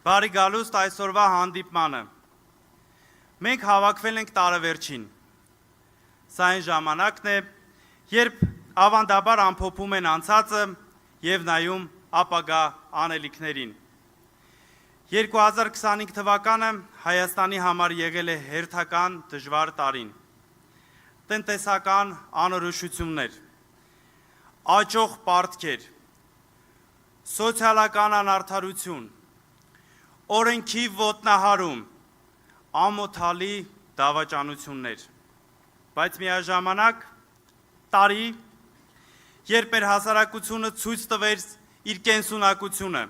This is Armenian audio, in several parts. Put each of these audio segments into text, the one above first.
Բարի գալուստ այսօրվա հանդիպմանը։ Մենք հավաքվել ենք տարեվերջին։ Սա այն ժամանակն է, երբ ավանդաբար ամփոփում են անցածը եւ նայում ապագա անելիքներին։ 2025 թվականը Հայաստանի համար եղել է հերթական դժվար տարին։ Տնտեսական անորոշություններ, աճող պարտքեր, սոցիալական անարդարություն, օրենքի ոտնահարում, ամոթալի դավաճանություններ, բայց միաժամանակ տարի, երբ մեր հասարակությունը ցույց տվեց իր կենսունակությունը,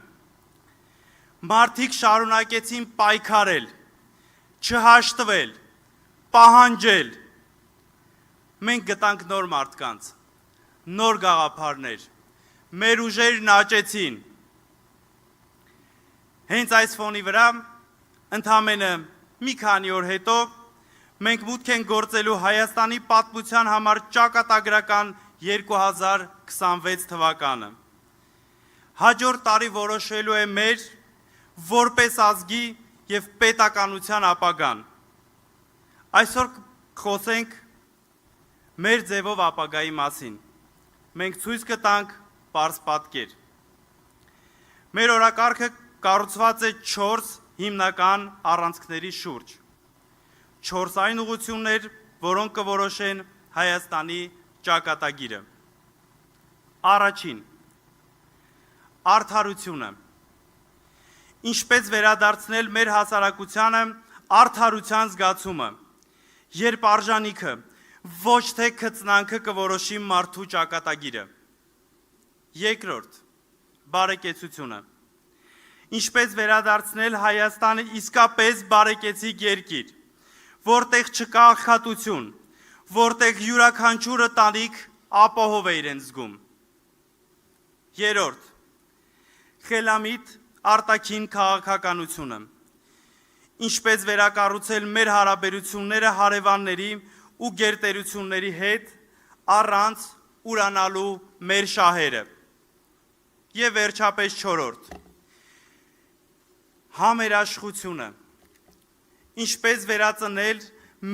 մարդիկ շարունակեցին պայքարել, չհաշտվել, պահանջել, մենք գտանք նոր մարդկանց, նոր գաղափարներ, մեր ուժերն աճեցին։ Հենց այս ֆոնի վրա, ընդամենը մի քանի օր հետո, մենք մուտք ենք գործելու Հայաստանի պատմության համար ճակատագրական 2026 թվականը։ Հաջորդ տարի որոշելու է մեր որպես ազգի և պետականության ապագան։ Այսօր խոսենք մեր ձևով ապագայի մասին։ Մենք ցույց կտանք պարզ պատկեր։ Մեր օրակարգը կառուցված է 4 հիմնական առանցքների շուրջ։ 4 այն ուղղություններ, որոնք կորոշեն Հայաստանի ճակատագիրը։ Առաջին, արդարությունը։ Ինչպես վերադարձնել մեր հասարակությանը արդարության զգացումը, երբ արժանիքը ոչ թե քծնանքը կորոշի մարդու ճակատագիրը։ Երկրորդ, բարեկեցությունը։ Ինչպես վերադարձնել Հայաստանը իսկապես բարեկեցիկ երկիր, որտեղ չկա աղքատություն, որտեղ յուրաքանչյուրը տանիք ապահով է իրեն զգում։ Երրորդ, խելամիտ արտաքին քաղաքականությունը։ Ինչպես վերակառուցել մեր հարաբերությունները հարևանների ու գերտերությունների հետ առանց ուրանալու մեր շահերը։ Եվ վերջապես չորրորդ, համերաշխությունը։ Ինչպես վերածնել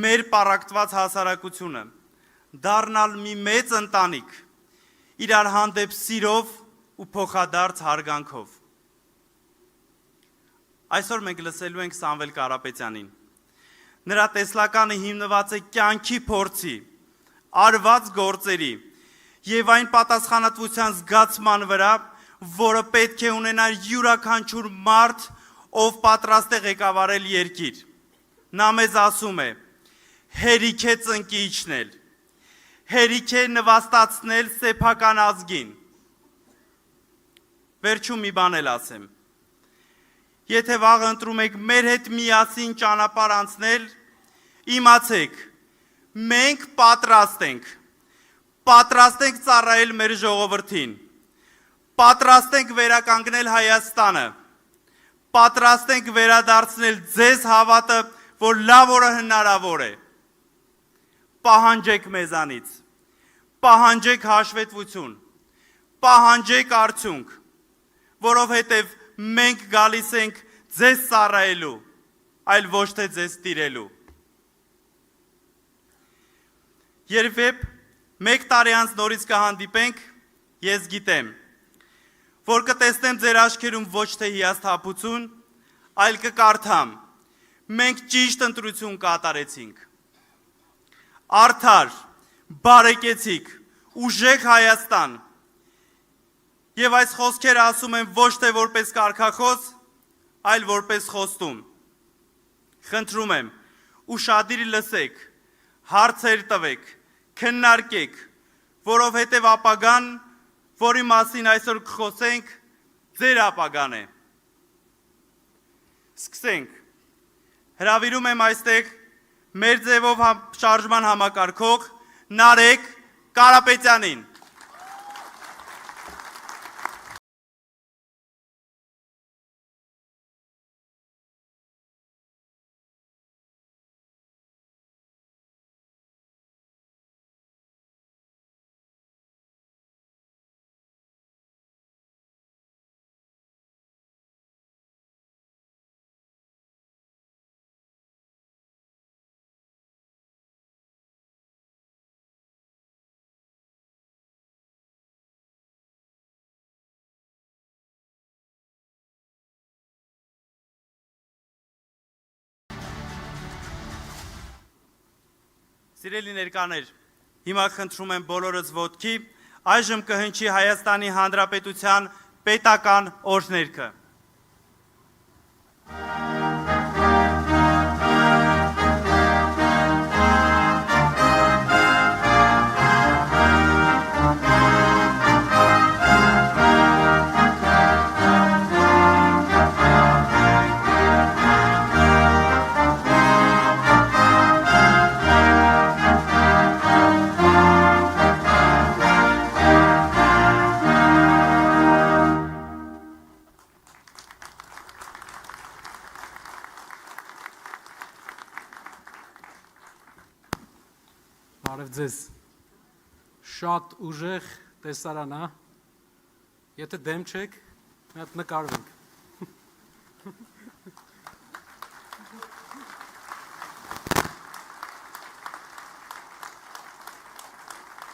մեր պառակտված հասարակությունը, դառնալ մի մեծ ընտանիք, իրար հանդեպ սիրով ու փոխադարձ հարգանքով։ Այսօր մենք լսելու ենք Սամվել Կարապետյանին։ Նրա տեսլականը հիմնված է կյանքի փորձի, արված գործերի և այն պատասխանատվության զգացման վրա, որը պետք է ունենա յուրաքանչյուր մարդ, ով պատրաստ է ղեկավարել երկիր։ Նա մեզ ասում է. հերիք է ծնկի իջնել, հերիք է նվաստացնել սեփական ազգին։ Վերջում մի բան էլ ասեմ. Եթե վաղ ընտրում եք մեր հետ միասին ճանապարհ անցնել, իմացեք, մենք պատրաստ ենք ծառայել մեր ժողովրդին, պատրաստ ենք վերականգնել Հայաստանը, պատրաստ ենք վերադարձնել ձեզ հավատը, որ լավ օրը հնարավոր է։ Պահանջեք մեզանից, պահանջեք հաշվետվություն, պահանջեք արդյունք, որովհետև մենք գալիս ենք ձեզ ծառայելու, այլ ոչ թե ձեզ տիրելու։ Երբ մեկ տարի անց նորից կհանդիպենք, ես գիտեմ, որ կտեսնեմ ձեր աչքերում ոչ թե հիասթափություն, այլ կկարդամ, մենք ճիշտ ընտրություն կատարեցինք։ Արդար, բարեկեցիկ, ուժեղ Հայաստան։ Եվ այս խոսքերը ասում եմ ոչ թե որպես կարգախոս, այլ որպես խոստում։ Խնդրում եմ, ուշադիր լսեք, հարցեր տվեք, քննարկեք, որովհետև ապագան, որի մասին այսօր կխոսենք, ձեր ապագան է։ Սկսենք։ Հրավիրում եմ այստեղ մեր ձևով շարժման համակարգող Նարեկ Կարապետյանին։ Սիրելի ներկաներ, հիմա խնդրում եմ բոլորս ոտքի, այժմ կհնչի Հայաստանի Հանրապետության պետական օրհներգը։ Բարև ձեզ, շատ ուժեղ տեսարան, եթե դեմ չեք, մի հատ նկարվենք։